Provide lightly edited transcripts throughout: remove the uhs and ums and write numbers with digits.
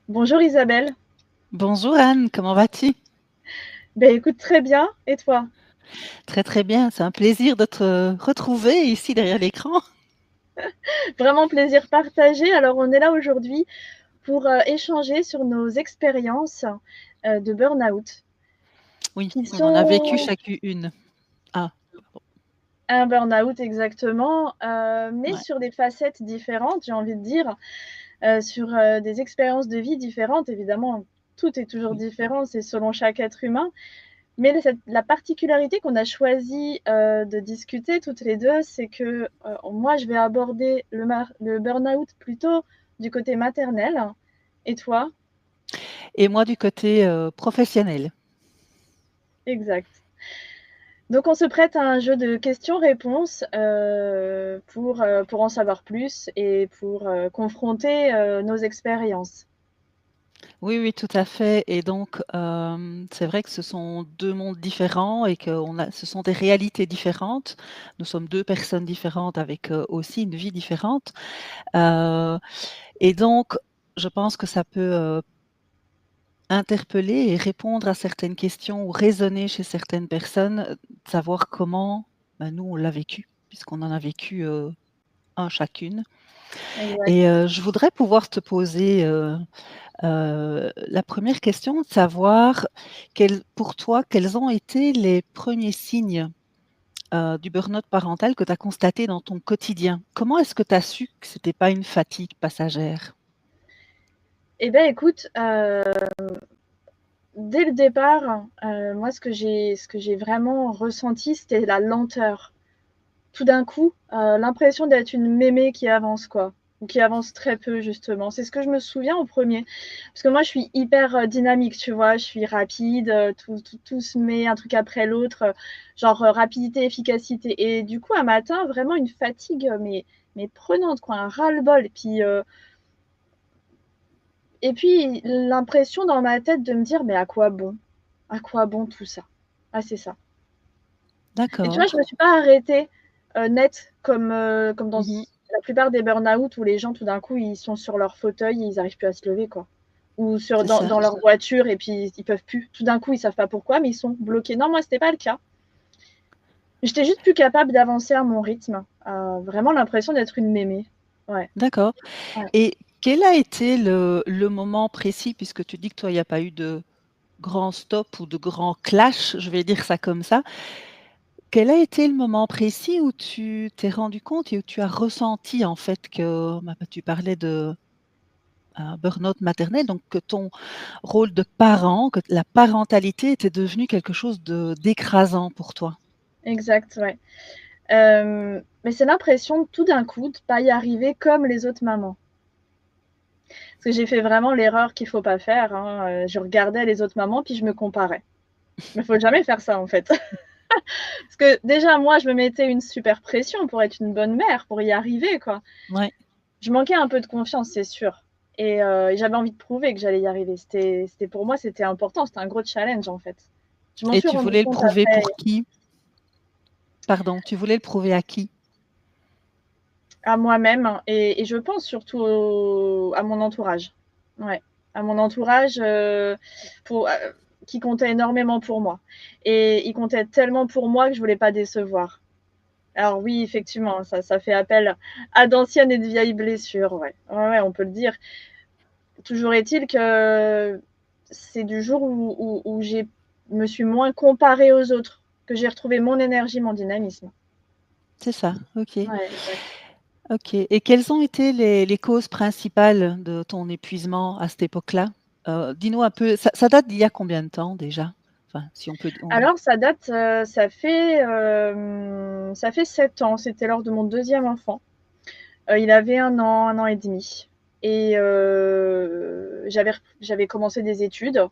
Bonjour Isabelle. Bonjour Anne, comment vas-tu? Ben écoute très bien. Et toi? Très très bien, c'est un plaisir de te retrouver ici derrière l'écran. Vraiment plaisir partagé. Alors on est là aujourd'hui pour échanger sur nos expériences de burn-out Oui, qui on en a vécu sont chacune une. Ah, un burn-out exactement, mais ouais. sur des facettes différentes, j'ai envie de dire, sur des expériences de vie différentes. Évidemment, tout est toujours Oui. différent, c'est selon chaque être humain. Mais la particularité qu'on a choisi de discuter toutes les deux, c'est que moi, je vais aborder le burn-out plutôt du côté maternel. Et toi? Et moi du côté professionnel. Exact. Donc, on se prête à un jeu de questions-réponses pour en savoir plus et pour confronter nos expériences. Oui, oui, tout à fait. Et donc, c'est vrai que ce sont deux mondes différents et que ce sont des réalités différentes. Nous sommes deux personnes différentes avec aussi une vie différente. Euh, et donc, je pense que ça peut interpeller et répondre à certaines questions ou résonner chez certaines personnes, de savoir comment, nous on l'a vécu, puisqu'on en a vécu, un chacune. Et Exact. je voudrais pouvoir te poser, la première question, de savoir pour toi, quels ont été les premiers signes, du burn-out parental que tu as constaté dans ton quotidien? Comment est-ce que tu as su que c'était pas une fatigue passagère? Eh bien, écoute, dès le départ, moi, ce que j'ai vraiment ressenti, c'était la lenteur. Tout d'un coup, l'impression d'être une mémé qui avance, quoi. Ou qui avance très peu, justement. C'est ce que je me souviens au premier. Parce que moi, je suis hyper dynamique, tu vois. Je suis rapide, tout se met un truc après l'autre. Genre rapidité, efficacité. Et du coup, un matin, vraiment une fatigue, mais prenante, quoi. Un ras-le-bol. Et puis l'impression dans ma tête de me dire, mais à quoi bon? À quoi bon tout ça? Ah, c'est ça. Et tu vois, je D'accord. me suis pas arrêtée net comme dans Mmh. la plupart des burn-out où les gens, tout d'un coup, ils sont sur leur fauteuil et ils n'arrivent plus à se lever, quoi. Ou C'est ça. dans leur voiture et puis ils peuvent plus. Tout d'un coup, ils savent pas pourquoi, mais ils sont bloqués. Non, moi, c'était pas le cas. J'étais juste plus capable d'avancer à mon rythme. Vraiment l'impression d'être une mémé. Ouais, D'accord. ouais. Et quel a été le moment précis, puisque tu dis que toi, il n'y a pas eu de grand stop ou de grand clash, je vais dire ça comme ça. Quel a été le moment précis où tu t'es rendu compte et où tu as ressenti en fait que, tu parlais de un burn-out maternel, donc que ton rôle de parent, que la parentalité était devenue quelque chose d'écrasant pour toi? Exact, ouais. Mais c'est l'impression tout d'un coup de pas y arriver comme les autres mamans. Parce que j'ai fait vraiment l'erreur qu'il faut pas faire, hein. Je regardais les autres mamans puis je me comparais. Mais faut jamais faire ça en fait. Parce que déjà moi je me mettais une super pression pour être une bonne mère, pour y arriver quoi. Ouais. Je manquais un peu de confiance, c'est sûr. Et j'avais envie de prouver que j'allais y arriver. C'était pour moi c'était important, c'était un gros challenge en fait. Je m'en Et suis tu rendu voulais le compte prouver après pour qui? Pardon, tu voulais le prouver à qui? à moi-même et je pense surtout à mon entourage. Ouais, à mon entourage pour, qui comptait énormément pour moi. Et il comptait tellement pour moi que je voulais pas décevoir. Alors oui, effectivement, ça fait appel à d'anciennes et de vieilles blessures. Ouais. Ouais, ouais, on peut le dire. Toujours est-il que c'est du jour où je me suis moins comparée aux autres que j'ai retrouvé mon énergie, mon dynamisme. C'est ça, OK. Ouais, exact. OK, et quelles ont été les causes principales de ton épuisement à cette époque-là? Dis-nous un peu, ça date d'il y a combien de temps déjà? Enfin, si on peut Alors ça date, ça fait 7 ans, c'était lors de mon deuxième enfant. Il avait un an et demi. Et j'avais commencé des études.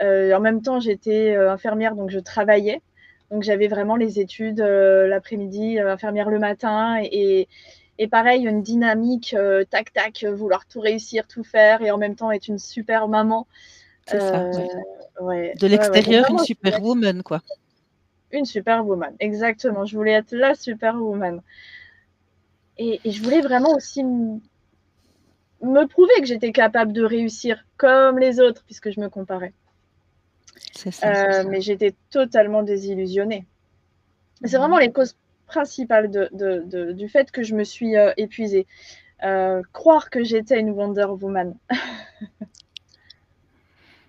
En même temps, j'étais infirmière, donc je travaillais. Donc j'avais vraiment les études l'après-midi, infirmière le matin. Et pareil, une dynamique, tac, tac, vouloir tout réussir, tout faire, et en même temps être une super maman. C'est ça, Euh, ouais. ouais, De ouais, ouais. Donc l'extérieur, une vraiment, je voulais être superwoman, quoi. une superwoman. Exactement, je voulais être la superwoman. Et je voulais vraiment aussi me prouver que j'étais capable de réussir comme les autres, puisque je me comparais. C'est ça. Mais j'étais totalement désillusionnée. C'est vraiment les causes principales du fait que je me suis épuisée. Croire que j'étais une Wonder Woman.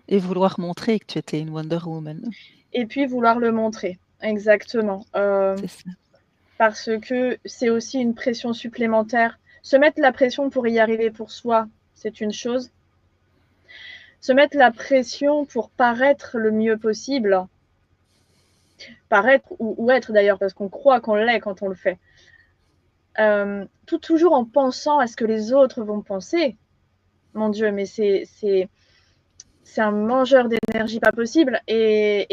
Et vouloir montrer que tu étais une Wonder Woman. Et puis vouloir le montrer, exactement. C'est ça. Parce que c'est aussi une pression supplémentaire. Se mettre la pression pour y arriver pour soi, c'est une chose. Se mettre la pression pour paraître le mieux possible, paraître ou être d'ailleurs, parce qu'on croit qu'on l'est quand on le fait. Toujours en pensant à ce que les autres vont penser. Mon Dieu, mais c'est un mangeur d'énergie pas possible. Et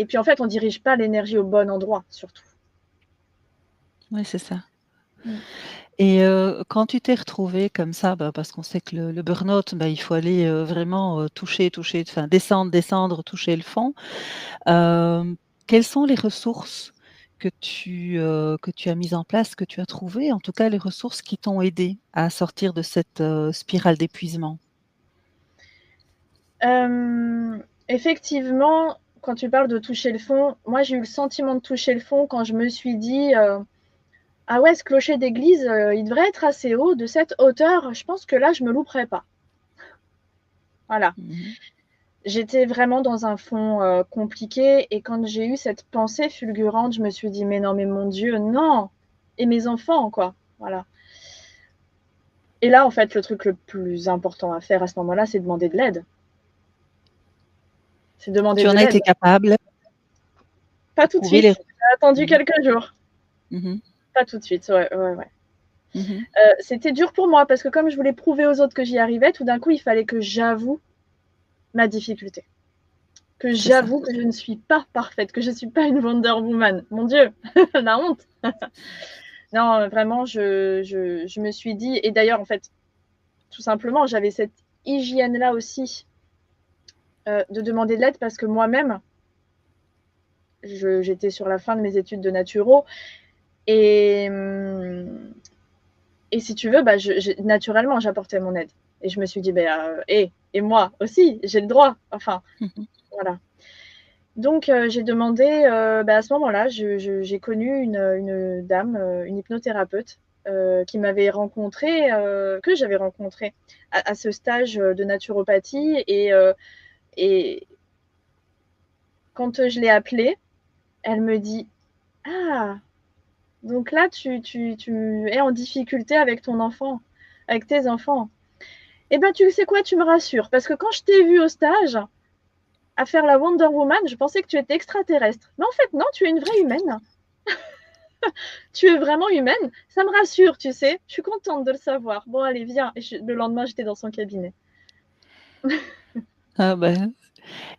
puis en fait, on dirige pas l'énergie au bon endroit, surtout. Oui, c'est ça. Et quand tu t'es retrouvée comme ça, parce qu'on sait que le burn-out, il faut aller vraiment toucher, enfin descendre, toucher le fond. Quelles sont les ressources que tu as mises en place, que tu as trouvées, en tout cas les ressources qui t'ont aidé à sortir de cette spirale d'épuisement? Effectivement, quand tu parles de toucher le fond, moi j'ai eu le sentiment de toucher le fond quand je me suis dit ah ouais, ce clocher d'église, il devrait être assez haut, de cette hauteur, je pense que là je me louperais pas. Voilà. J'étais vraiment dans un fond compliqué et quand j'ai eu cette pensée fulgurante, je me suis dit mais non, mais mon Dieu, non. Et mes enfants, quoi. Voilà. Et là, en fait, le truc le plus important à faire à ce moment-là, c'est demander de l'aide. C'est demander Tu de en as l'aide. été capable Pas de tout de trouver suite. les J'ai attendu quelques jours. Mmh. Pas tout de suite, ouais. Mmh. C'était dur pour moi parce que comme je voulais prouver aux autres que j'y arrivais, tout d'un coup, il fallait que j'avoue ma difficulté. Que C'est ça. j'avoue que je ne suis pas parfaite, que je ne suis pas une Wonder Woman. Mon Dieu, la honte. Non, vraiment, je me suis dit, et d'ailleurs, en fait, tout simplement, j'avais cette hygiène-là aussi de demander de l'aide parce que moi-même, j'étais sur la fin de mes études de naturo et, et si tu veux, naturellement, j'apportais mon aide. Et je me suis dit, et moi aussi, j'ai le droit. Enfin, Mmh. voilà. Donc, j'ai demandé, à ce moment-là, j'ai connu une dame, une hypnothérapeute qui m'avait rencontrée, que j'avais rencontrée à ce stage de naturopathie. Et quand je l'ai appelée, elle me dit: «Ah, donc là, tu es en difficulté avec ton enfant, avec tes enfants. Eh ben, tu sais quoi? Tu me rassures parce que quand je t'ai vue au stage à faire la Wonder Woman, je pensais que tu étais extraterrestre. Mais en fait, non, tu es une vraie humaine. Tu es vraiment humaine. Ça me rassure, tu sais. Je suis contente de le savoir. Bon, allez, viens». Et le lendemain, j'étais dans son cabinet. Ah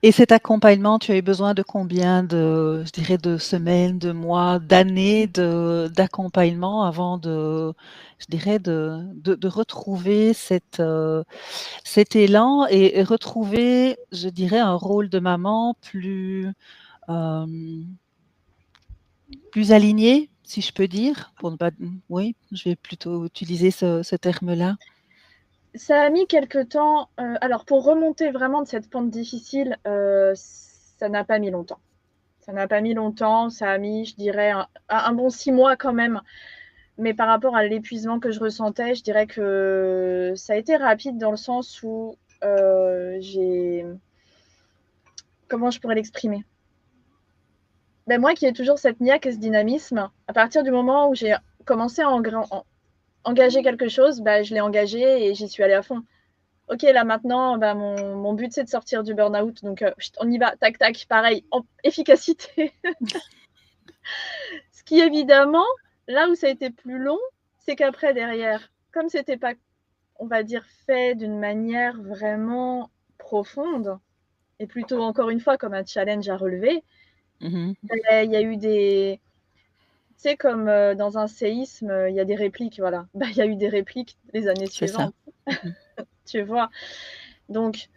et cet accompagnement, tu as eu besoin de combien je dirais de semaines, de mois, d'années d'accompagnement avant je dirais de retrouver cet élan et retrouver, je dirais, un rôle de maman hem, plus aligné, si je peux dire? Pour ne pas oui, je vais plutôt utiliser ce terme-là. Ça a mis quelque temps. Alors, pour remonter vraiment de cette pente difficile, ça n'a pas mis longtemps. Ça n'a pas mis longtemps. Ça a mis, je dirais, un bon 6 mois quand même. Mais par rapport à l'épuisement que je ressentais, je dirais que ça a été rapide dans le sens où j'ai. Comment je pourrais l'exprimer? Moi qui ai toujours cette niaque et ce dynamisme, à partir du moment où j'ai commencé à engager quelque chose, je l'ai engagé et j'y suis allée à fond. Ok, là maintenant, mon but c'est de sortir du burn-out, donc on y va, tac tac, pareil, efficacité. Ce qui évidemment, là où ça a été plus long, c'est qu'après derrière, comme c'était pas, on va dire, fait d'une manière vraiment profonde, et plutôt encore une fois comme un challenge à relever, Mmh. il y a eu des, tu sais, comme dans un séisme, il y a des répliques, voilà. Il y a eu des répliques les années C'est ça. suivantes, Mmh. tu vois. Donc,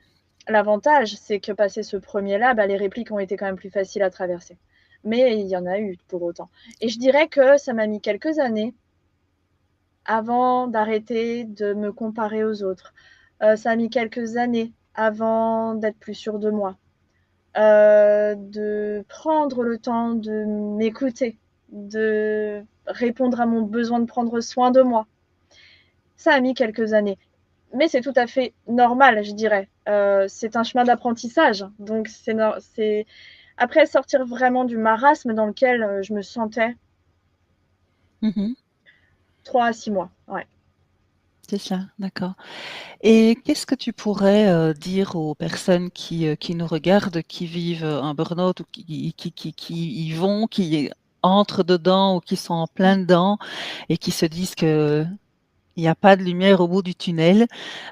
l'avantage, c'est que passé ce premier-là, les répliques ont été quand même plus faciles à traverser. Mais il y en a eu pour autant. Et je dirais que ça m'a mis quelques années avant d'arrêter de me comparer aux autres. Ça a mis quelques années avant d'être plus sûre de moi. De prendre le temps de m'écouter, de répondre à mon besoin de prendre soin de moi. Ça a mis quelques années. Mais c'est tout à fait normal, je dirais. C'est un chemin d'apprentissage. Donc, c'est après sortir vraiment du marasme dans lequel je me sentais Mmh. 3 à 6 mois. Ouais. C'est ça, d'accord. Et qu'est-ce que tu pourrais, dire aux personnes qui nous regardent, qui vivent, un burn-out ou qui y vont, qui entrent dedans ou qui sont en plein dedans et qui se disent qu'il y a pas de lumière au bout du tunnel,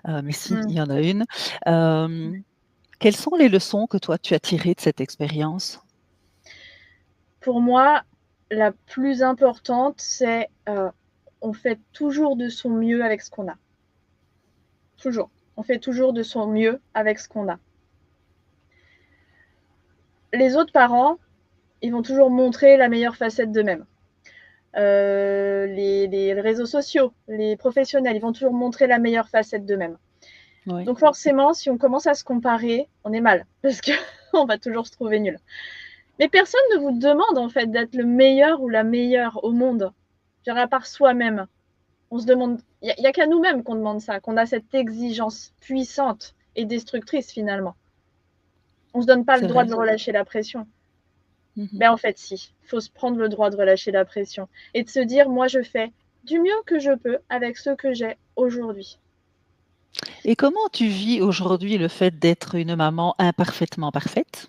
mais si, Mm. il y en a une. Quelles sont les leçons que toi tu as tirées de cette expérience? Pour moi, la plus importante, c'est on fait toujours de son mieux avec ce qu'on a. Toujours. On fait toujours de son mieux avec ce qu'on a. Les autres parents, ils vont toujours montrer la meilleure facette d'eux-mêmes. Les réseaux sociaux, les professionnels, ils vont toujours montrer la meilleure facette d'eux-mêmes. Oui, Donc forcément, si on commence à se comparer, on est mal, parce qu'on va toujours se trouver nul. Mais personne ne vous demande en fait d'être le meilleur ou la meilleure au monde, je dirais à part soi-même. On se demande, il n'y a qu'à nous-mêmes qu'on demande ça, qu'on a cette exigence puissante et destructrice finalement. On ne se donne pas le c'est droit vrai. de relâcher la pression. Mmh. Ben en fait, si. Il faut se prendre le droit de relâcher la pression et de se dire, moi, je fais du mieux que je peux avec ce que j'ai aujourd'hui. Et comment tu vis aujourd'hui le fait d'être une maman imparfaitement parfaite?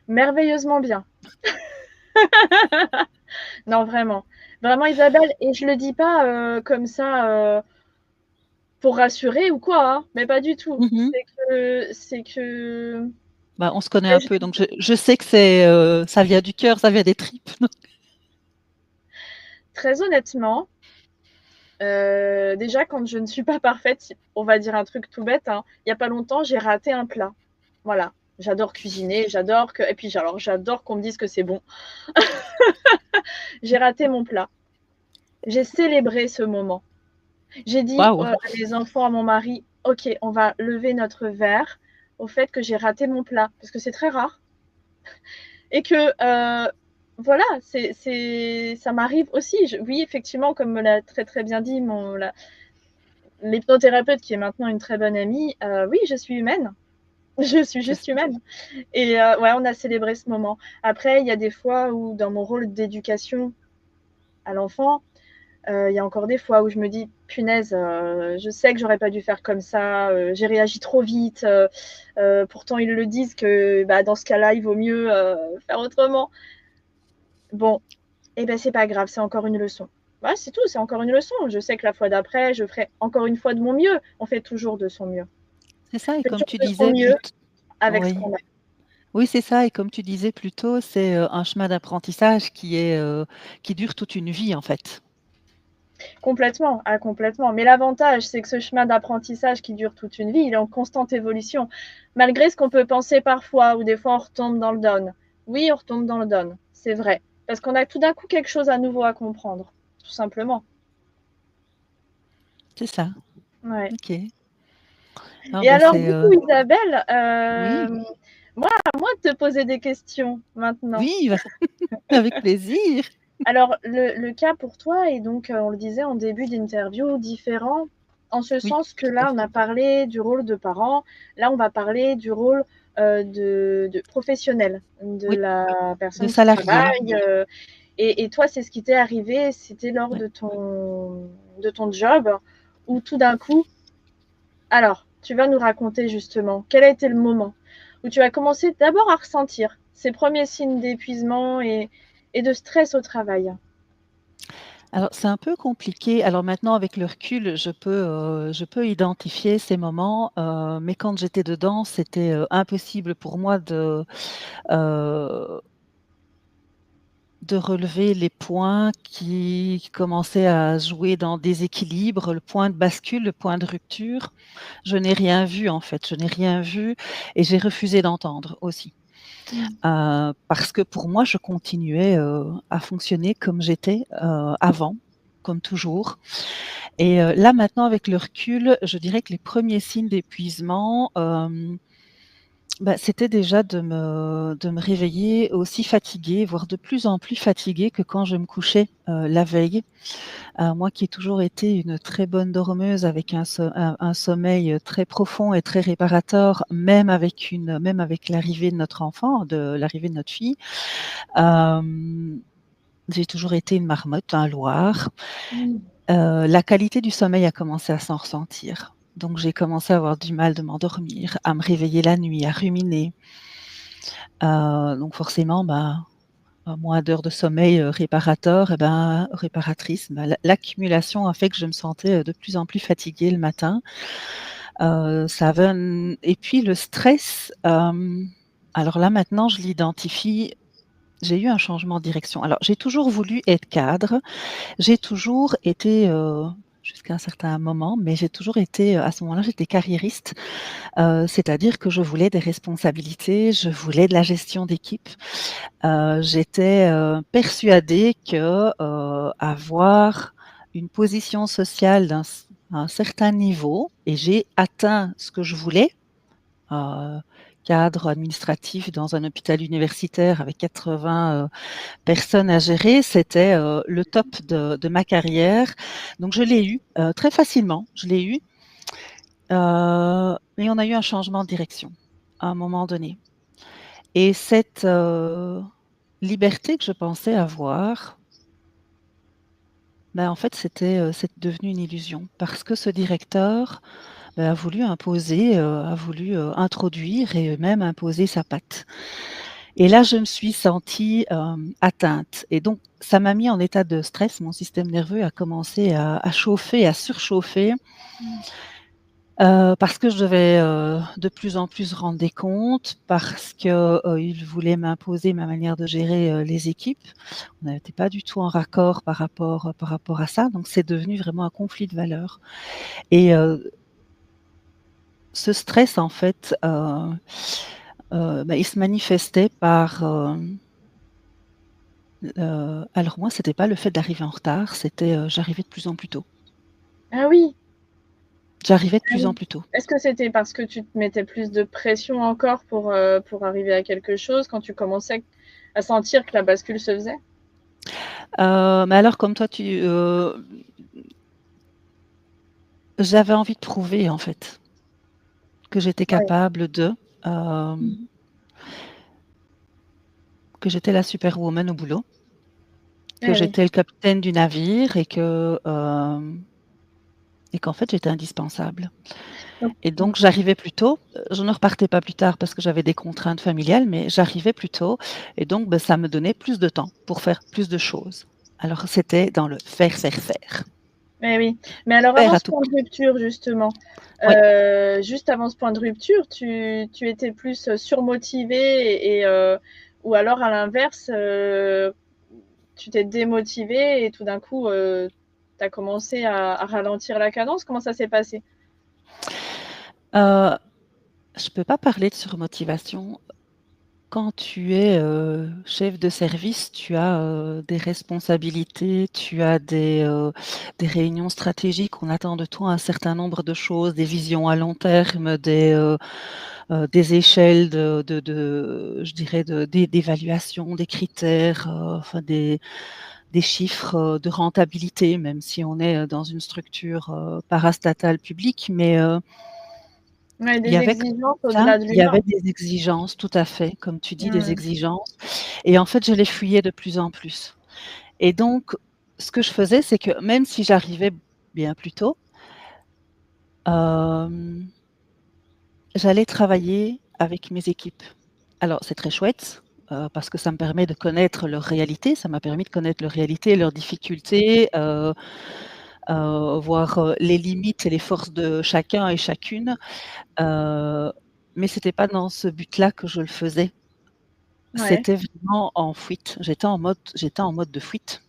Merveilleusement bien. Non, vraiment. Vraiment, Isabelle, et je le dis pas comme ça pour rassurer ou quoi, hein, mais pas du tout. Mmh. C'est que Bah, on se connaît ben, un peu, donc je sais que c'est, ça vient du cœur, ça vient des tripes. très honnêtement, déjà, quand je ne suis pas parfaite, on va dire un truc tout bête, hein, il y a pas longtemps, j'ai raté un plat. Voilà. J'adore cuisiner, j'adore que et puis alors j'adore qu'on me dise que c'est bon. J'ai raté mon plat. J'ai célébré ce moment. J'ai dit, Waouh! à mes enfants, à mon mari: «OK, on va lever notre verre au fait que j'ai raté mon plat», parce que c'est très rare et que, voilà, ça m'arrive aussi. Oui, effectivement, comme me l'a très, très bien dit l'hypnothérapeute qui est maintenant une très bonne amie, oui, je suis humaine. Je suis C'est juste ça. humaine et ouais, on a célébré ce moment. Après, il y a des fois où dans mon rôle d'éducation à l'enfant, il y a encore des fois où je me dis: «Punaise, je sais que j'aurais pas dû faire comme ça, j'ai réagi trop vite, pourtant ils le disent que, bah, dans ce cas-là, il vaut mieux, faire autrement». Bon, et ben, c'est pas grave, c'est encore une leçon. Ouais, c'est tout, c'est encore une leçon. Je sais que la fois d'après, je ferai encore une fois de mon mieux. On fait toujours de son mieux. C'est ça et On fait comme toujours tu de son disais mieux avec ce oui. qu'on a. Oui, c'est ça et comme tu disais plus tôt, c'est, un chemin d'apprentissage qui dure toute une vie, en fait. Complètement, ah complètement. Mais l'avantage, c'est que ce chemin d'apprentissage qui dure toute une vie, il est en constante évolution. Malgré ce qu'on peut penser parfois, ou des fois on retombe dans le down. Oui, on retombe dans le down, c'est vrai. Parce qu'on a tout d'un coup quelque chose à nouveau à comprendre, tout simplement. C'est ça, Ouais. OK. Ah Et bah, alors, c'est, du coup, Isabelle, oui, moi, à moi de te poser des questions maintenant. oui, bah, avec plaisir. Alors, le cas pour toi est donc, on le disait en début d'interview, différent, en ce Oui, sens que tout à là, on fait. a parlé du rôle de parent, là, on va parler du rôle de professionnel, de Oui, la de personne qui salarié. travaille. Et toi, c'est ce qui t'est arrivé, c'était lors Ouais. de ton job, où tout d'un coup, alors, tu vas nous raconter justement quel a été le moment où tu as commencé d'abord à ressentir ces premiers signes d'épuisement et de stress au travail. Alors, c'est un peu compliqué. Alors maintenant, avec le recul, je peux identifier ces moments, mais quand j'étais dedans, c'était, impossible pour moi heu, de relever les points qui commençaient à jouer dans le déséquilibre, le point de bascule, le point de rupture. Je n'ai rien vu, en fait, je n'ai rien vu et j'ai refusé d'entendre aussi. Mmh. Parce que pour moi, je continuais, à fonctionner comme j'étais, avant. comme toujours. Et là, maintenant, avec le recul, je dirais que les premiers signes d'épuisement, c'était déjà de me réveiller aussi fatiguée, voire de plus en plus fatiguée que quand je me couchais, la veille. Moi qui ai toujours été une très bonne dormeuse avec un sommeil, très profond et très réparateur, même avec l'arrivée de notre enfant, de l'arrivée de notre fille. Hem, j'ai toujours été une marmotte, un loir. Mmh. La qualité du sommeil a commencé à s'en ressentir. Donc j'ai commencé à avoir du mal de m'endormir, à me réveiller la nuit, à ruminer. Donc forcément, moins d'heures de sommeil, réparateur réparatrice, l'accumulation a fait que je me sentais, de plus en plus fatiguée le matin. Ça avait un Et puis le stress, alors là maintenant je l'identifie, j'ai eu un changement de direction. Alors j'ai toujours voulu être cadre, j'ai toujours été, jusqu'à un certain moment, mais j'ai toujours été, à ce moment-là, j'étais carriériste, c'est-à-dire que je voulais des responsabilités, je voulais de la gestion d'équipe. J'étais, persuadée que, avoir une position sociale à un certain niveau, et j'ai atteint ce que je voulais, heu, cadre administratif dans un hôpital universitaire avec 80, personnes à gérer, c'était, le top de ma carrière. Donc je l'ai eu, très facilement, je l'ai eu, mais on a eu un changement de direction, à un moment donné, et cette, liberté que je pensais avoir, en fait, c'est devenu une illusion parce que ce directeur, a voulu imposer, a voulu, introduire et même imposer sa patte. Et là, je me suis sentie, atteinte, et donc ça m'a mis en état de stress. Mon système nerveux a commencé à chauffer, à surchauffer, Mmh. parce que je devais, de plus en plus rendre des comptes, parce que, il voulait m'imposer ma manière de gérer, les équipes. On n'était pas du tout en raccord par rapport à ça, donc c'est devenu vraiment un conflit de valeurs, et ce stress, en fait, il se manifestait par, alors moi, c'était pas le fait d'arriver en retard, c'était, j'arrivais de plus en plus tôt. Ah oui, J'arrivais de ah plus en oui. plus tôt. Est-ce que c'était parce que tu te mettais plus de pression encore pour arriver à quelque chose, quand tu commençais à sentir que la bascule se faisait? Mais alors, comme toi, j'avais envie de prouver, en fait, que j'étais Ouais. capable hem, Mmh. que j'étais la superwoman au boulot, que Eh oui. j'étais le capitaine du navire, et qu'en fait, j'étais indispensable. Donc Et mmh. donc j'arrivais plus tôt, je ne repartais pas plus tard parce que j'avais des contraintes familiales, mais j'arrivais plus tôt, et donc ça me donnait plus de temps pour faire plus de choses. Alors c'était dans le faire, faire, faire. Eh oui. Mais alors Faire avant à ce tout point prix. de rupture justement, Oui. juste avant ce point de rupture, tu étais plus, surmotivée ou alors à l'inverse, tu t'es démotivée et tout d'un coup, tu as commencé à ralentir la cadence? Comment ça s'est passé? Heu, je peux pas parler de surmotivation. Quand tu es, chef de service, tu as, des responsabilités, tu as des réunions stratégiques. On attend de toi un certain nombre de choses, des visions à long terme, des échelles je dirais d'évaluation, des critères, enfin des chiffres, de rentabilité, même si on est, dans une structure, parastatale publique. Mais Ouais, il y des avait comme exigences ça, au-delà de il y avait l'humain. des exigences, tout à fait, comme tu dis, des Mmh. exigences, et en fait, je les fuyais de plus en plus, et donc ce que je faisais, c'est que même si j'arrivais bien plus tôt, hem, j'allais travailler avec mes équipes. Alors c'est très chouette, parce que ça me permet de connaître leur réalité, ça m'a permis de connaître leur réalité, leurs difficultés, voir, les limites et les forces de chacun et chacune, heu, mais c'était pas dans ce but-là que je le faisais. Ouais. C'était vraiment en fuite. J'étais en mode de fuite.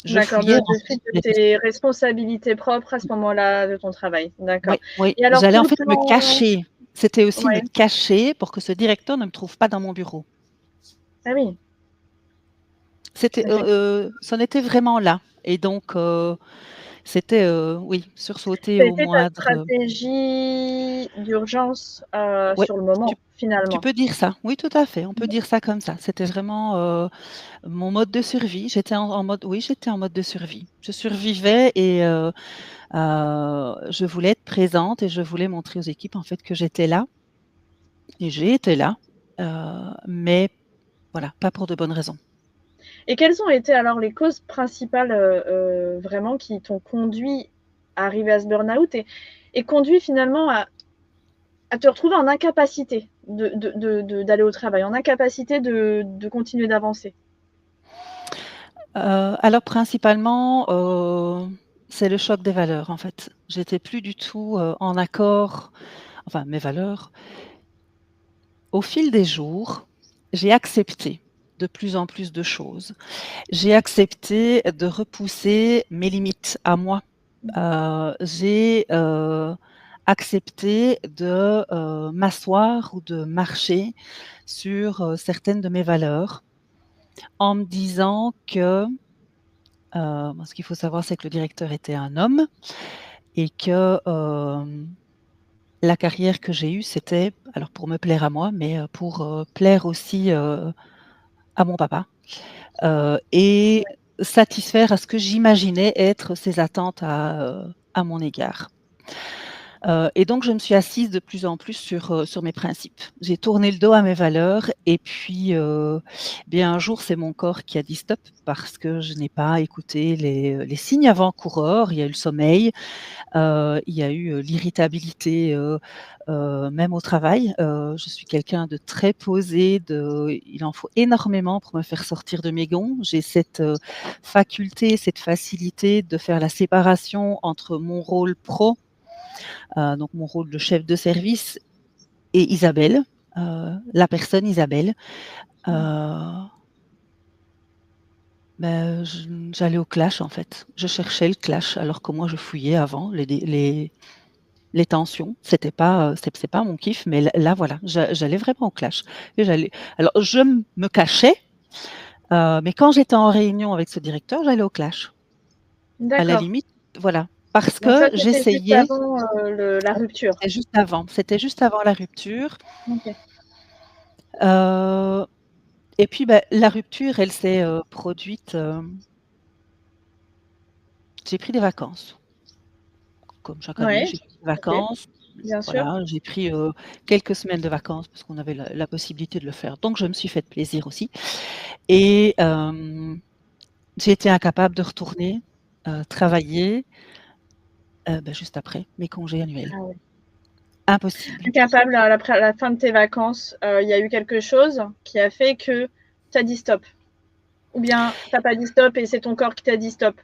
Je D'accord, fuyais, en de fait, suite de les res tes responsabilités propres à ce moment-là de ton travail. D'accord, oui, oui, et alors j'allais tout en le fait me plan cacher. C'était aussi me ouais, cacher pour que ce directeur ne me trouve pas dans mon bureau. ah oui. C'était, OK. c'en était vraiment là et donc c'était, oui, sursauter Ça a au été ta moindre, stratégie d'urgence, ouais, sur le tu moment, tu finalement? peux dire ça. Oui, tout à fait, on peut Mmh. dire ça comme ça. C'était vraiment, mon mode de survie. J'étais en mode, oui, j'étais en mode de survie. Je survivais et je voulais être présente et je voulais montrer aux équipes, en fait, que j'étais là et j'ai été là, mais voilà, pas pour de bonnes raisons. Et quelles ont été alors les causes principales, vraiment qui t'ont conduit à arriver à ce burn-out et conduit finalement à te retrouver en incapacité d'aller au travail, en incapacité de continuer d'avancer? Alors principalement, c'est le choc des valeurs, en fait. J'étais plus du tout, en accord, enfin mes valeurs. Au fil des jours, j'ai accepté de plus en plus de choses. J'ai accepté de repousser mes limites à moi. J'ai, accepté de, m'asseoir ou de marcher sur, certaines de mes valeurs en me disant que, bon, ce qu'il faut savoir, c'est que le directeur était un homme et que, la carrière que j'ai eue, c'était alors pour me plaire à moi, mais, pour, plaire aussi, à mon papa, et satisfaire à ce que j'imaginais être ses attentes à mon égard. Et donc je me suis assise de plus en plus sur mes principes. J'ai tourné le dos à mes valeurs et puis, bien un jour, c'est mon corps qui a dit stop parce que je n'ai pas écouté les signes avant-coureurs. Il y a eu le sommeil, il y a eu, l'irritabilité, même au travail. Je suis quelqu'un de très posé, il en faut énormément pour me faire sortir de mes gonds. J'ai cette, faculté, cette facilité de faire la séparation entre mon rôle pro, donc mon rôle de chef de service, et Isabelle, la personne Isabelle. Mmh. Heu, j'allais au clash, en fait. Je cherchais le clash alors que moi je fouillais avant les tensions. C'était pas, c'est pas mon kiff, mais là voilà, j'allais vraiment au clash et alors me cachais, mais quand j'étais en réunion avec ce directeur, j'allais au clash. À la D'accord. limite, voilà, parce Donc que ça, c'était juste j'essayais. avant, le la rupture? C'était juste avant la rupture, OK. heu et puis, bah, la rupture, elle s'est, produite, j'ai pris des vacances. Comme chaque année, Ouais, j'ai pris des OK, vacances. bien sûr. Voilà, j'ai pris, quelques semaines de vacances parce qu'on avait la possibilité de le faire, donc je me suis fait plaisir aussi et j'ai été incapable de retourner, travailler, juste après mes congés annuels. Ah ouais. Impossible. Incapable à la fin de tes vacances, il y a eu quelque chose qui a fait que tu as dit stop? Ou bien tu as pas dit stop et c'est ton corps qui t'a dit stop?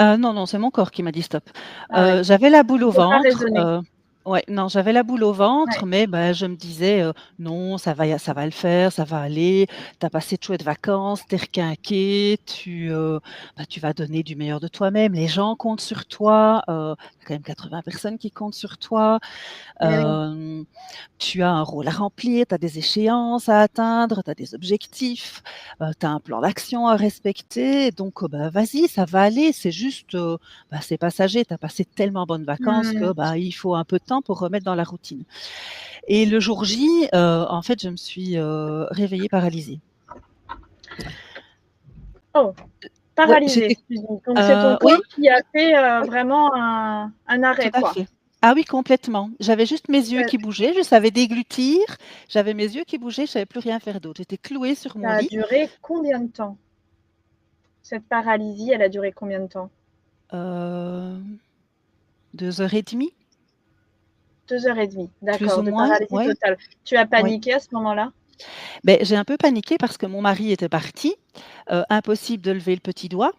Non, non, c'est mon corps qui m'a dit: «Stop». Ah ouais, J'avais la boule tu au peux pas ventre, raisonner. ouais, non, j'avais la boule au Ouais, ventre, mais bah, je me disais, «Non, ça va le faire, ça va aller. Tu as passé de chouettes vacances, tu es requinqué, tu vas donner du meilleur de toi-même. Les gens comptent sur toi, il y a quand même 80 personnes qui comptent sur toi». mais oui. Hem, Tu as un rôle à remplir, tu as des échéances à atteindre, tu as des objectifs, tu as un plan d'action à respecter, donc bah, vas-y, ça va aller. C'est juste, bah, c'est passager. Tu as passé de tellement bonnes vacances que, Mmh. bah, il faut un peu de temps pour remettre dans la routine et le jour J, en fait, je me suis, réveillée paralysée. Oh, Ouais, paralysée, j'étais tu dis. Donc c'est ton corps oui, qui a fait, oui, vraiment un tout arrêt, à quoi. fait. Ah oui, complètement. J'avais juste mes yeux Ça qui bougeaient, je savais déglutir, j'avais mes yeux qui bougeaient, je savais plus rien faire d'autre. J'étais clouée sur mon ça a lit. duré combien de temps? Cette paralysie, elle a duré combien de temps? Hem, 2 heures et demie, 2 heures et demie, plus d'accord, ou de moins, paralysie ouais, totale. Tu as ouais. paniqué à ce moment-là? J'ai un peu paniqué parce que mon mari était parti, impossible de lever le petit doigt.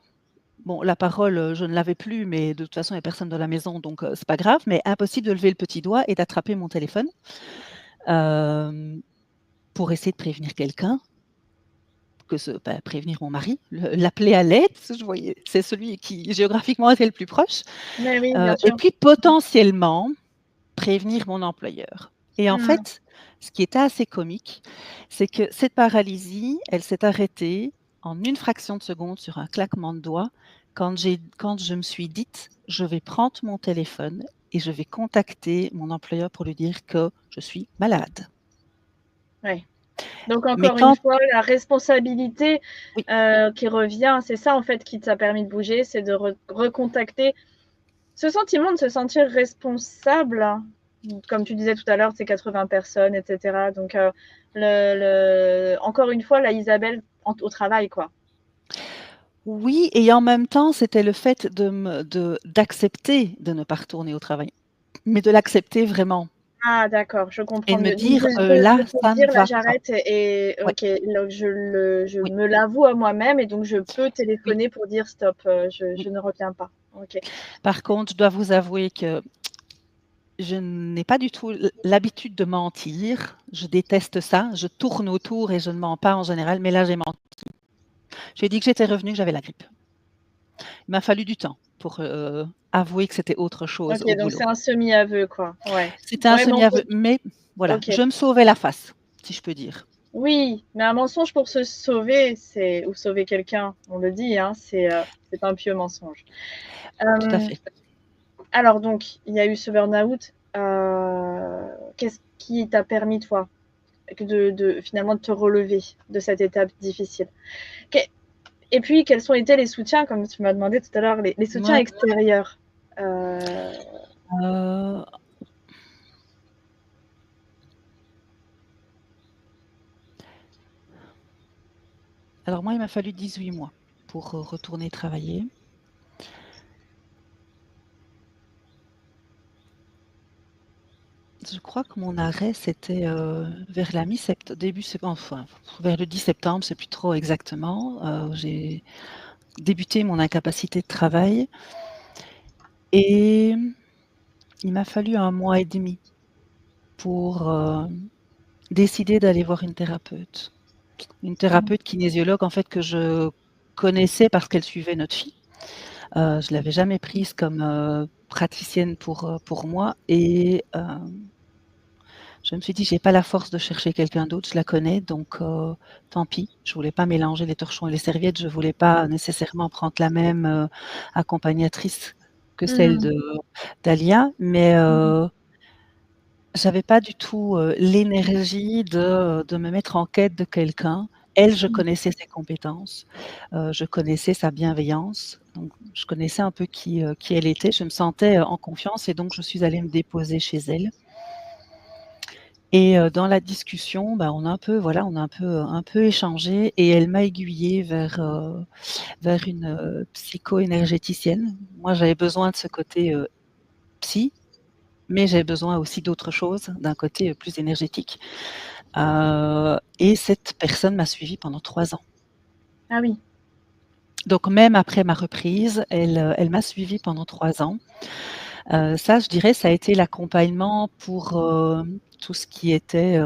Bon, la parole, je ne l'avais plus, mais de toute façon, il y a personne dans la maison, donc c'est pas grave, mais impossible de lever le petit doigt et d'attraper mon téléphone, hem, pour essayer de prévenir quelqu'un, prévenir mon mari, l'appeler à l'aide, parce que je voyais c'est celui qui géographiquement était le plus proche, Mais oui, bien et sûr. puis potentiellement prévenir mon employeur et en Mmh. fait, ce qui était assez comique, c'est que cette paralysie, elle s'est arrêtée en une fraction de seconde, sur un claquement de doigts, quand je me suis dite: «Je vais prendre mon téléphone et je vais contacter mon employeur pour lui dire que je suis malade». Ouais. Donc Mais encore une quand fois, la responsabilité, oui, qui revient, c'est ça en fait qui t'a permis de bouger, c'est de recontacter ce sentiment de se sentir responsable, comme tu disais tout à l'heure, c'est 80 personnes et cetera. Donc encore une fois, la Isabelle au travail, quoi. oui et en même temps, c'était le fait d'accepter de ne pas retourner au travail, mais de l'accepter vraiment Ah d'accord, je et comprends de me mieux. Donc dire: de «Là, te ça ne dire: «Là, va pas». j'arrête et Ouais, OK, donc je oui, me l'avoue à moi-même et donc je peux oui, téléphoner pour dire: "Stop, je oui. ne reviens pas"». OK. Par contre, je dois vous avouer que je n'ai pas du tout l'habitude de mentir. Je déteste ça. Je tourne autour et je ne mens pas en général, mais là, j'ai menti. J'ai dit que j'étais revenue, que j'avais la grippe. Il m'a fallu du temps pour, avouer que c'était autre chose OK, au donc c'est boulot. un semi-aveu, quoi. Ouais. C'était un Ouais, mais on peut semi-aveu, mais voilà, OK. je me sauvais la face, si je peux dire. Oui, mais un mensonge pour se sauver, c'est ou sauver quelqu'un, on le dit, hein, c'est un pieux mensonge. Tout à Hem, fait. alors donc, il y a eu ce burn-out, qu'est-ce qui t'a permis, toi, que de finalement de te relever de cette étape difficile? Qué Et puis quels ont été les soutiens, comme tu m'as demandé tout à l'heure, les soutiens Mouais, extérieurs? Heu, heu, alors moi, il m'a fallu 18 mois pour, retourner travailler. Je crois que mon arrêt, c'était, vers la début sept enfin, vers le 10 septembre, c'est plus trop exactement. J'ai débuté mon incapacité de travail et il m'a fallu 1 mois et demi pour, décider d'aller voir une thérapeute. Une mmh, thérapeute kinésiologue, en fait, que je connaissais parce qu'elle suivait notre fille. Je l'avais jamais prise comme, praticienne pour moi et je me suis dit: «J'ai pas la force de chercher quelqu'un d'autre, je la connais donc tant pis». Je voulais pas mélanger les torchons et les serviettes, je voulais pas nécessairement prendre la même, accompagnatrice que celle mmh, d'Alia, mais mmh, j'avais pas du tout, l'énergie de me mettre en quête de quelqu'un. Elle, je mmh. connaissais ses compétences, je connaissais sa bienveillance, donc je connaissais un peu qui elle était. Je me sentais, en confiance et donc je suis allée me déposer chez elle et dans la discussion, bah, on a un peu échangé et elle m'a aiguillée vers une, psycho-énergéticienne. Moi, j'avais besoin de ce côté, psy, mais j'avais besoin aussi d'autre chose, d'un côté, plus énergétique. Et cette personne m'a suivie pendant 3 ans. Ah oui. Donc même après ma reprise, elle m'a suivie pendant 3 ans. Ça, je dirais, ça a été l'accompagnement pour, tout ce qui était,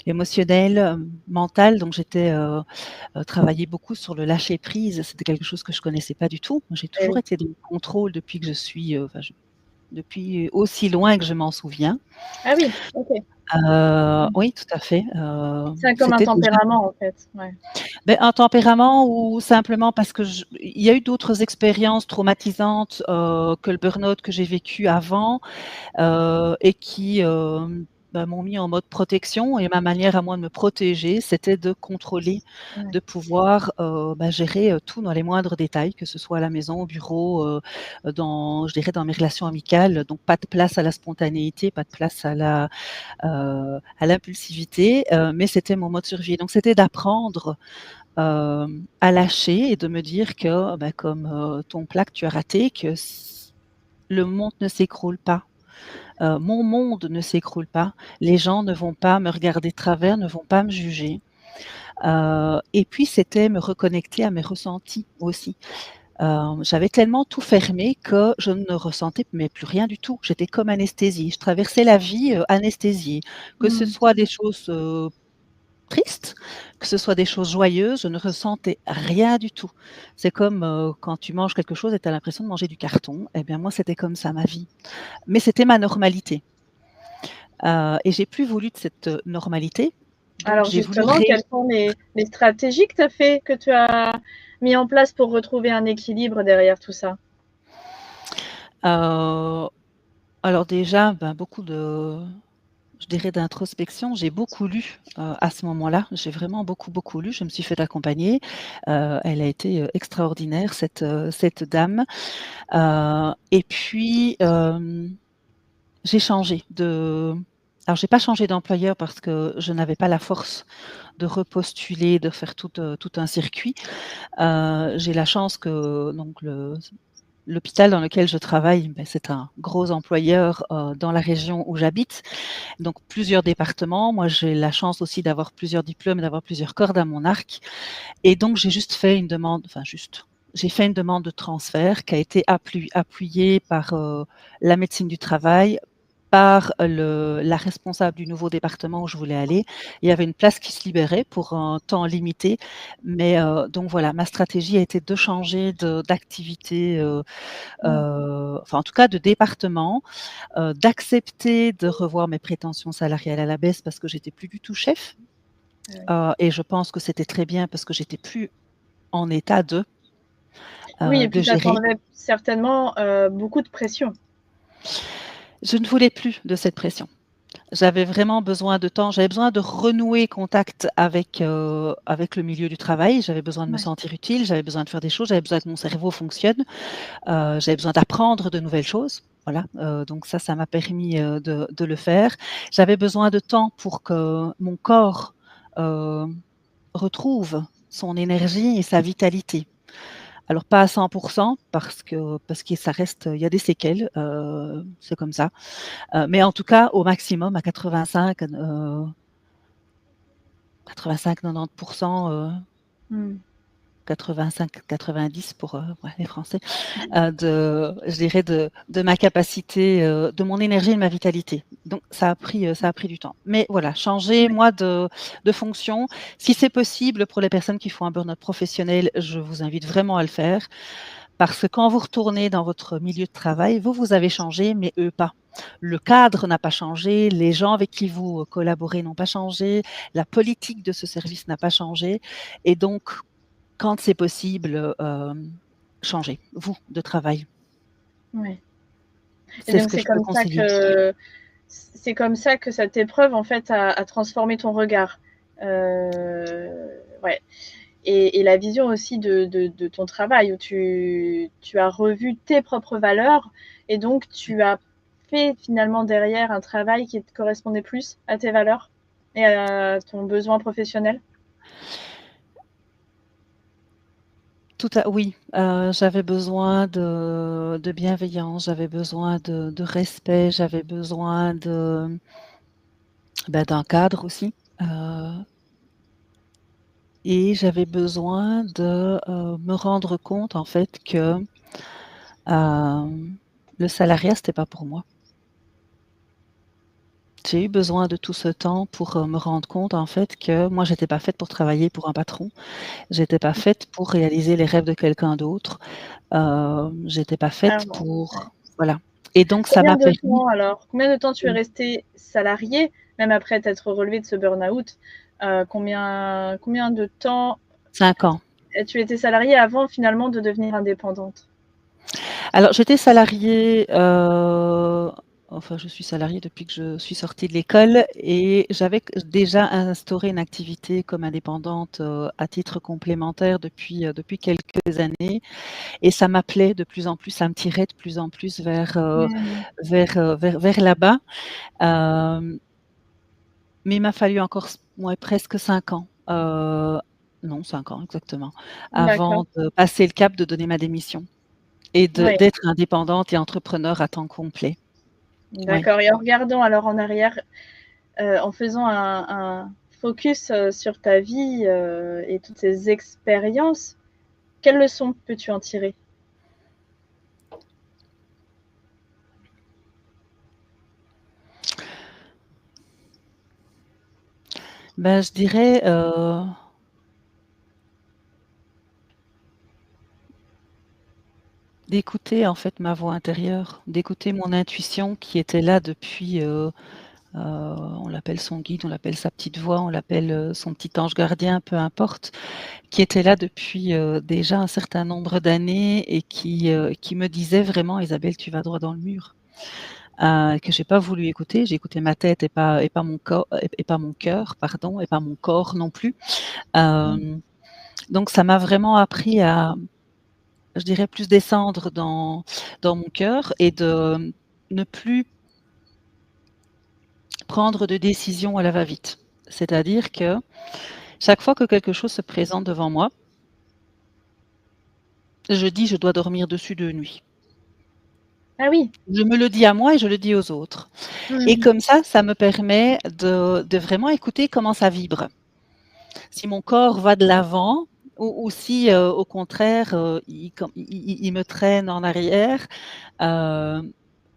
émotionnel, mental. Donc j'étais, travaillé beaucoup sur le lâcher prise. C'était quelque chose que je connaissais pas du tout. Moi, j'ai Eh toujours oui. été dans le contrôle depuis que je suis, enfin, depuis aussi loin que je m'en souviens. Ah oui, OK. Mmh. Oui, tout à fait, C'est comme un c'était déjà tempérament, en fait, ouais. beh, un tempérament ou simplement parce que il y a eu d'autres expériences traumatisantes, que le burn-out que j'ai vécu avant, et qui, bah, m'ont mis en mode protection et ma manière à moi de me protéger, c'était de contrôler, Ouais. de pouvoir, bah, gérer, tout dans les moindres détails, que ce soit à la maison, au bureau, dans je dirais dans mes relations amicales, donc pas de place à la spontanéité, pas de place à l'impulsivité, mais c'était mon mode survie. Donc c'était d'apprendre à lâcher et de me dire que, bah, comme, ton plat que tu as raté, que le monde ne s'écroule pas. Mon monde ne s'écroule pas. Les gens ne vont pas me regarder de travers, ne vont pas me juger. Et puis c'était me reconnecter à mes ressentis aussi. J'avais tellement tout fermé que je ne ressentais mais plus rien du tout. J'étais comme anesthésiée. Je traversais la vie, anesthésiée. Que ce Mmh. soit des choses, triste, que ce soit des choses joyeuses, je ne ressentais rien du tout. C'est comme, quand tu manges quelque chose et tu as l'impression de manger du carton. Eh bien moi, c'était comme ça ma vie. Mais c'était ma normalité, et j'ai plus voulu de cette, normalité. Donc Alors j'ai voulu justement, quelles sont les stratégies que tu as mis en place pour retrouver un équilibre derrière tout ça? heu, alors déjà, ben, beaucoup de je dirais d'introspection. J'ai beaucoup lu, à ce moment-là. J'ai vraiment beaucoup, beaucoup lu. Je me suis fait accompagner. Elle a été, extraordinaire cette dame. Et puis, j'ai changé de alors j'ai pas changé d'employeur parce que je n'avais pas la force de repostuler, de faire tout un circuit. J'ai la chance que donc l'hôpital dans lequel je travaille, beh, c'est un gros employeur, dans la région où j'habite, donc plusieurs départements. Moi, j'ai la chance aussi d'avoir plusieurs diplômes, d'avoir plusieurs cordes à mon arc et donc j'ai juste fait une demande enfin juste, j'ai fait une demande de transfert qui a été appuyée par, la médecine du travail, par la responsable du nouveau département où je voulais aller. Il y avait une place qui se libérait pour un temps limité, mais donc voilà, ma stratégie a été de changer d'activité, Mmh. enfin en tout cas de département, d'accepter de revoir mes prétentions salariales à la baisse parce que j'étais plus du tout chef, Ah oui. et je pense que c'était très bien parce que j'étais plus en état Oui et de puis ça gérer. t'enlevait certainement, beaucoup de pression. Je ne voulais plus de cette pression. J'avais vraiment besoin de temps, j'avais besoin de renouer contact avec le milieu du travail. J'avais besoin de me Ouais. sentir utile, j'avais besoin de faire des choses, j'avais besoin que mon cerveau fonctionne, j'avais besoin d'apprendre de nouvelles choses. Voilà, donc ça m'a permis, de le faire. J'avais besoin de temps pour que mon corps, heu, retrouve son énergie et sa vitalité. Alors pas à 100 parce que ça reste, il y a des séquelles, c'est comme ça. Mais en tout cas au maximum à 85-90, Mmh. 85-90 pour, ouais, les Français, je dirais de ma capacité, de mon énergie et de ma vitalité. Donc ça a pris du temps. Mais voilà, changer Ouais. moi de fonction, si c'est possible pour les personnes qui font un burn-out professionnel, je vous invite vraiment à le faire. Parce que quand vous retournez dans votre milieu de travail, vous avez changé, mais eux pas. Le cadre n'a pas changé, les gens avec qui vous collaborez n'ont pas changé, la politique de ce service n'a pas changé et donc quand c'est possible, changez, vous, de travail. Ouais et C'est ce donc que je peux conseiller. c'est comme ça que cette épreuve en fait a transformé ton regard? Ouais et la vision aussi de ton travail où tu as revu tes propres valeurs et donc tu as fait finalement derrière un travail qui te correspondait plus à tes valeurs et à ton besoin professionnel? Tout à oui, j'avais besoin de bienveillance, j'avais besoin de respect, j'avais besoin d'un cadre aussi, et j'avais besoin de, me rendre compte en fait que, le salariat c'était pas pour moi. J'ai eu besoin de tout ce temps pour, me rendre compte en fait que moi j'étais pas faite pour travailler pour un patron. J'étais pas faite pour réaliser les rêves de quelqu'un d'autre. J'étais pas faite Clairement, ouais. pour voilà et donc ça Combien m'a de permis temps alors? Combien de temps tu es mmh, resté salarié, même après t'être relevé de ce burn-out? Combien de temps 5 ans. tu étais salariée avant finalement de devenir indépendante? Alors j'étais salariée, enfin je suis salariée depuis que je suis sortie de l'école et j'avais déjà instauré une activité comme indépendante, à titre complémentaire depuis quelques années et ça m'appelait de plus en plus, ça me tirait de plus en plus Mmh. vers là-bas. Hem, mais il m'a fallu encore ouais presque 5 ans, non 5 ans exactement, D'accord. avant de passer le cap de donner ma démission. Et Oui, d'être indépendante et entrepreneur à temps complet. Oui. d'accord et en regardant alors en arrière, en faisant un focus, sur ta vie, et toutes ces expériences, quelles leçons peux-tu en tirer? Ben, je dirais, d'écouter en fait ma voix intérieure, d'écouter mon intuition qui était là depuis, on l'appelle son guide, on l'appelle sa petite voix, on l'appelle, son petit ange gardien, peu importe, qui était là depuis, déjà un certain nombre d'années et qui me disait vraiment: «Isabelle, tu vas droit dans le mur». Que j'ai pas voulu écouter. J'ai écouté ma tête et pas mon cœur, pardon, et pas mon corps non plus. Mmh. Donc ça m'a vraiment appris à, je dirais, plus descendre dans mon cœur et de ne plus prendre de décisions à la va-vite. C'est-à-dire que chaque fois que quelque chose se présente devant moi, je dis: «Je dois dormir dessus 2 nuits». Ah oui. Je me le dis à moi et je le dis aux autres et Mmh. comme ça me permet de vraiment écouter comment ça vibre. Si mon corps va de l'avant ou si, au contraire, il me traîne en arrière. Hem,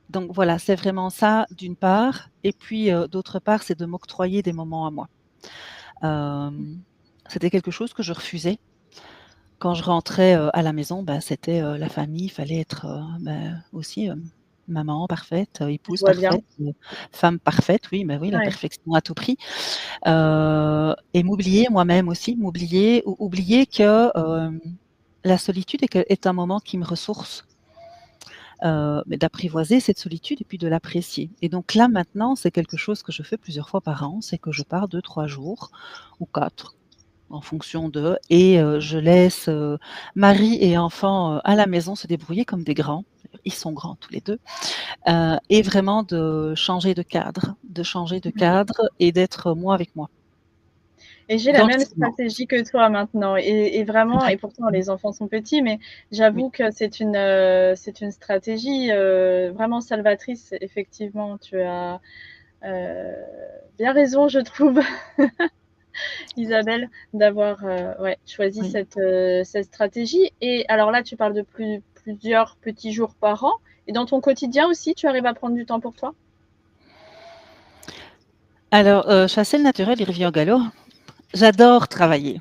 donc voilà, c'est vraiment ça d'une part et puis, d'autre part, c'est de m'octroyer des moments à moi. Hem, C'était quelque chose que je refusais. Quand je rentrais, à la maison, bah, c'était, la famille, il fallait être, aussi, maman parfaite, Je épouse vois bien. parfaite, femme parfaite, oui, bah, oui, la Ouais. perfection à tout prix. Et m'oublier moi-même aussi, oublier que, la solitude est un moment qui me ressource, mais d'apprivoiser cette solitude et puis de l'apprécier et donc là, maintenant, c'est quelque chose que je fais plusieurs fois par an, c'est que je pars 2-3 jours ou 4 en fonction de et je laisse, mari et enfants, à la maison se débrouiller comme des grands. Ils sont grands tous les 2, et vraiment de changer de Mmh. cadre et d'être moi avec moi, Et j'ai la dans le même silence. stratégie que toi maintenant et vraiment et pourtant Mmh. les enfants sont petits, mais Oui, j'avoue que c'est une stratégie, vraiment salvatrice. Effectivement, tu as, heu, bien raison, je trouve, Isabelle, d'avoir, ouais, choisi oui. cette stratégie et alors là, tu parles de plusieurs petits jours par an et dans ton quotidien aussi, tu arrives à prendre du temps pour toi? Alors, chasser le naturel, il revient au galop. J'adore travailler,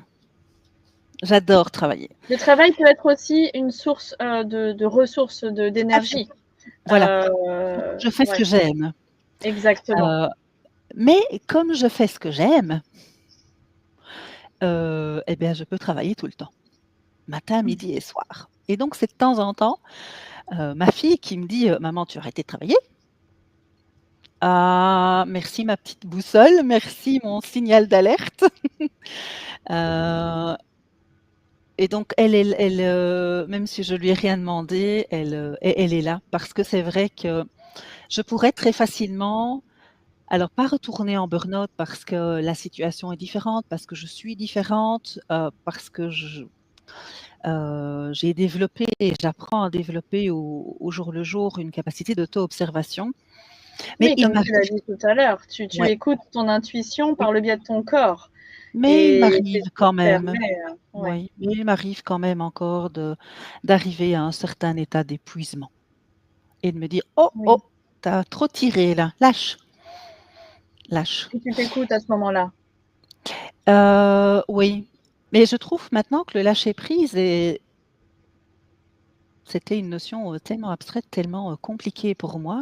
j'adore travailler. Le travail peut être aussi une source, de ressources, Tout à fait, d'énergie. voilà. Je fais ce Ouais, que j'aime, exactement. heu, mais comme je fais ce que j'aime, et bien, je peux travailler tout le temps, matin, midi et soir et donc c'est de temps en temps, ma fille qui me dit: «Maman, tu as arrêté de travailler?» «Ah, merci ma petite boussole, merci mon signal d'alerte». Heu Et donc même si je lui ai rien demandé, elle est là parce que c'est vrai que je pourrais très facilement alors pas retourner en burn-out parce que la situation est différente, parce que je suis différente, parce que j'ai développé et j'apprends à développer au jour le jour une capacité d'auto-observation. Mais Oui, il comme tu l'as m'arrive dit tout à l'heure, tu ouais, écoutes ton intuition oui, par le biais de ton corps mais il et c'est m'arrive ce qui quand te même, permet, ouais. oui, mais il m'arrive quand même encore d'arriver à un certain état d'épuisement. Et de me dire: «Oh, oh, Oui tu as trop tiré là, lâche, lâche». et tu t'écoutes à ce moment-là. Oui, mais je trouve maintenant que le lâcher prise c'était une notion, tellement abstraite, tellement, compliquée pour moi,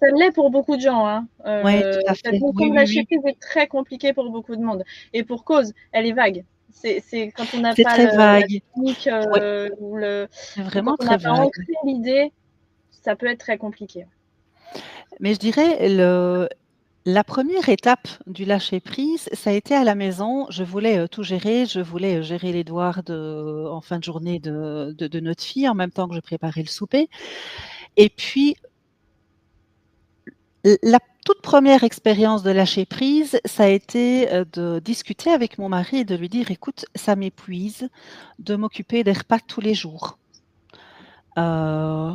Ça l'est pour beaucoup de gens, hein. ouais, tout à Cette fait. notion Oui, de oui, lâcher oui, prise est très compliquée pour beaucoup de monde et pour cause, elle est vague. C'est quand on n'a c'est pas très la vague. technique, Ouais, c'est ou quand vraiment on très n'a pas vague. ancré l'idée, ça peut être très compliqué. Mais je dirais la première étape du lâcher prise, ça a été à la maison. Je voulais, tout gérer. Je voulais, gérer les devoirs en fin de journée de notre fille, en même temps que je préparais le souper et puis la toute première expérience de lâcher prise, ça a été, de discuter avec mon mari et de lui dire: «Écoute, ça m'épuise de m'occuper des repas tous les jours». Heu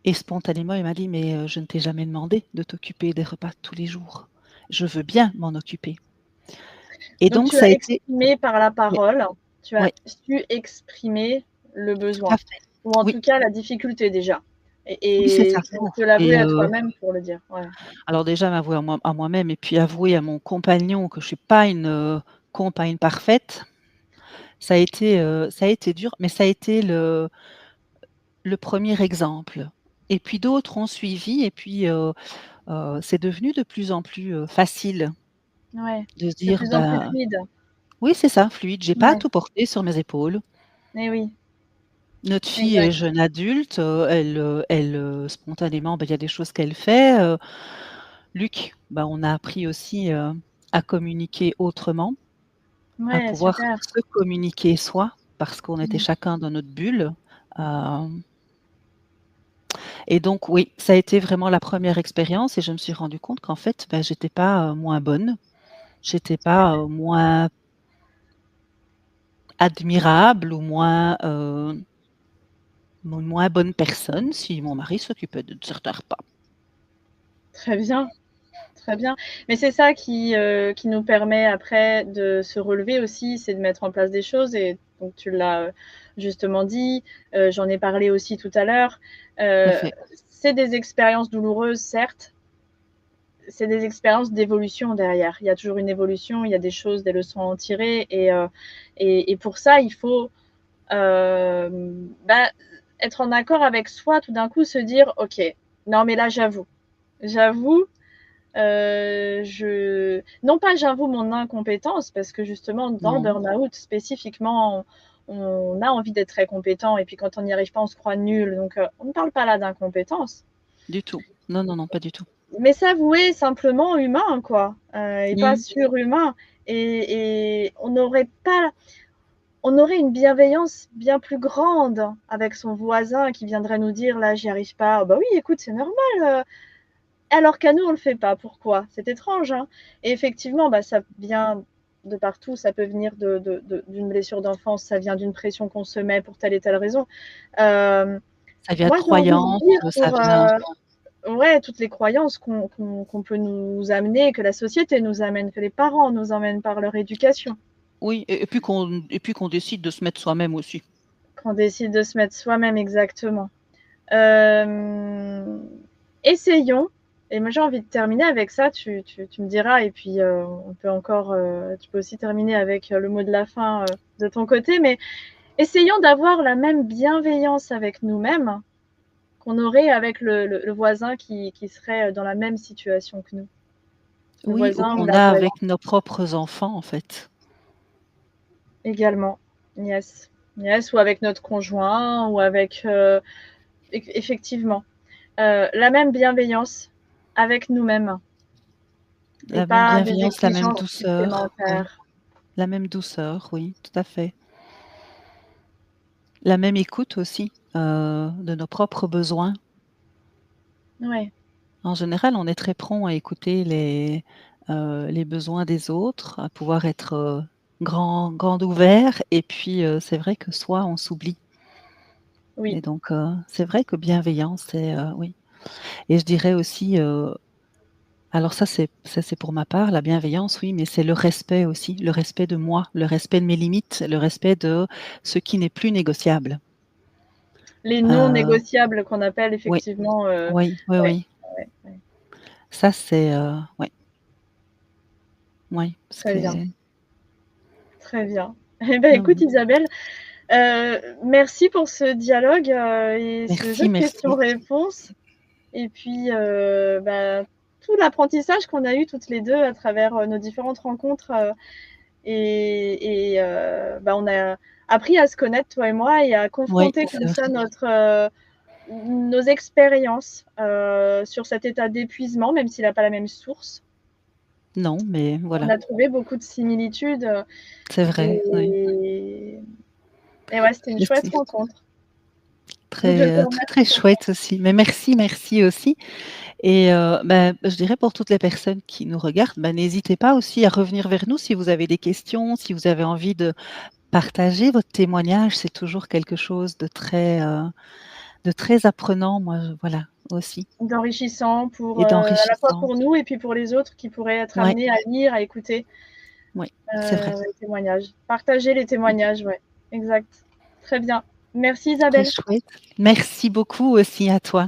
et spontanément, il m'a dit: «Mais, je ne t'ai jamais demandé de t'occuper des repas tous les jours. Je veux bien m'en occuper» et Donc donc tu ça as a été exprimé par la ouais, parole, tu as ouais, su exprimer le tout à besoin fait. ou en Oui, tout cas la difficulté déjà oui, c'est et ça. donc te Et l'avouer à toi-même pour le dire, ouais. alors déjà m'avouer à moi-même et puis avouer à mon compagnon que je suis pas une, compagne parfaite. Ça a été dur, mais ça a été le premier exemple et puis d'autres ont suivi et puis, c'est devenu de plus en plus, facile Ouais, de se de dire: plus en plus «Bah, fluide. oui, c'est ça, fluide, j'ai pas à Ouais, tout porter sur mes épaules». et oui, Notre fille est exact. jeune adulte, spontanément, bah, il y a des choses qu'elle fait, Luc, bah, on a appris aussi, à communiquer autrement, à Ouais, pouvoir super. se communiquer soi, parce qu'on était Mmh. chacun dans notre bulle, hem et donc oui, ça a été vraiment la première expérience et je me suis rendu compte qu'en fait, bah, j'étais pas, moins bonne, j'étais pas, moins admirable ou moins bonne personne si mon mari s'occupait de certains repas. Très bien, très bien. Mais c'est ça qui nous permet après de se relever aussi, c'est de mettre en place des choses et donc tu l'as, justement dit, j'en ai parlé aussi tout à l'heure. Tout à Heu, fait. c'est des expériences douloureuses certes, c'est des expériences d'évolution derrière. Il y a toujours une évolution, il y a des choses, des leçons à en tirer et pour ça, il faut, bah, être en accord avec soi, tout d'un coup se dire: «OK, non mais là j'avoue, je non pas j'avoue mon incompétence parce que justement dans le Non, burn-out spécifiquement, on a envie d'être très compétent et puis quand on n'y arrive pas, on se croit nul donc on ne parle pas là d'incompétence, du tout. Non, non, non, pas du tout. mais s'avouer simplement humain quoi, et pas Mmh. surhumain et on aurait une bienveillance bien plus grande avec son voisin qui viendrait nous dire: «Là, j'y arrive pas». «Oh bah oui, écoute, c'est normal, alors qu'à nous, on le fait pas. Pourquoi? C'est étrange, hein? Et effectivement, bah, ça vient de partout. Ça peut venir d'une blessure d'enfance, ça vient d'une pression qu'on se met pour telle et telle raison. Hem, Ça vient de moi, j'ai envie de croyances, dire ça pour, vient ouais, toutes les croyances qu'on peut nous amener, que la société nous amène, que les parents nous emmènent par leur éducation, oui et puis qu'on décide de se mettre soi-même aussi. qu'on décide de se mettre soi-même exactement. Hem, essayons et moi j'ai envie de terminer avec ça, tu me diras et puis, on peut encore, tu peux aussi terminer avec, le mot de la fin, de ton côté, mais essayons d'avoir la même bienveillance avec nous-mêmes qu'on aurait avec le voisin qui serait, dans la même situation que nous. Le Oui, ou voisin ou qu'on la a voisine avec nos propres enfants, en fait. également. Yes. Yes, ou avec notre conjoint ou avec, effectivement, la même bienveillance avec nous-mêmes. Et La même pas des bienveillance, la même exigences douceur, oui. supplémentaires. La même douceur, oui, tout à fait. La même écoute aussi, de nos propres besoins. Ouais, En général, on est très prompt à écouter les besoins des autres, à pouvoir être, grand ouvert et puis, c'est vrai que soi, on s'oublie oui, et donc c'est vrai que bienveillance, c'est, oui et je dirais aussi, alors ça c'est pour ma part, la bienveillance, oui, mais c'est le respect aussi, le respect de moi, le respect de mes limites, le respect de ce qui n'est plus négociable. les non Heu, négociables qu'on appelle oui, effectivement, oui, oui, ouais, oui. ouais, ouais, Ça c'est, ouais, ouais, parce très que bien, très bien. Eh ben, non, écoute Isabelle, merci pour ce dialogue, et ce jeu merci, de merci. questions-réponses et puis, bah, tout l'apprentissage qu'on a eu toutes les 2 à travers, nos différentes rencontres, bah, on a appris à se connaître toi et moi et à Oui, confronter c'est comme ça vrai. nos expériences, sur cet état d'épuisement, même s'il a pas la même source. Non, mais On voilà, a trouvé beaucoup de similitudes, c'est vrai, oui. et et ouais, c'était une Et chouette c'est rencontre. Donc je très, te très, remercie très pour ça. chouette aussi. Mais merci, merci aussi et bah, je dirais pour toutes les personnes qui nous regardent, bah, n'hésitez pas aussi à revenir vers nous si vous avez des questions, si vous avez envie de partager votre témoignage. C'est toujours quelque chose de très apprenant, moi, je voilà, aussi D'enrichissant pour, et à la fois d'enrichissant. pour nous et puis pour les autres qui pourraient être Ouais, amenés à lire, à écouter, ouais, c'est vrai. les témoignages. Partager les Mmh, témoignages, ouais, exact. Très bien. Merci très Isabelle. chouette. Merci beaucoup aussi à toi.